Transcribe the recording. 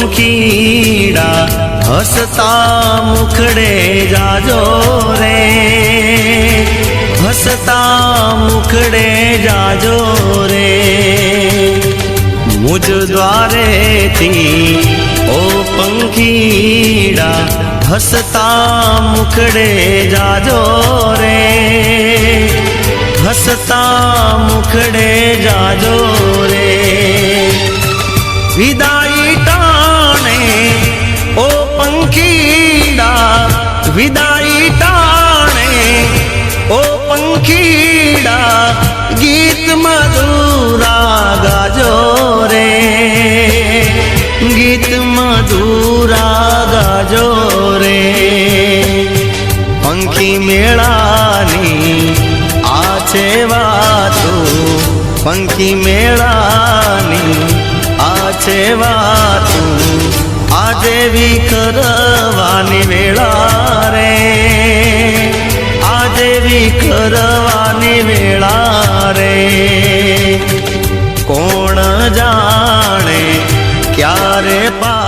પંખીડા હસતા મુખડે જાજો રે, હસતા મુખડે જાજો રે। મુજ દ્વારેથી ઓ પંખીડા હસતા મુખડે જાજો રે, હસતા મુખડે જાજો રે। વિદાઈ ટાણે ઓ પંખીડા, વિદાઈ ટાણે ઓ પંખીડા ગીત મધુરા ગાજો રે, ગીત મધુરા ગાજો રે। પંખી મેળાની આ છે વાતો, પંખી મેળાની આ છે વાતો, આજે વિખરવાની વેળા રે, આજે વિખરવાની વેળા રે। કોણ જાણે ક્યારે પા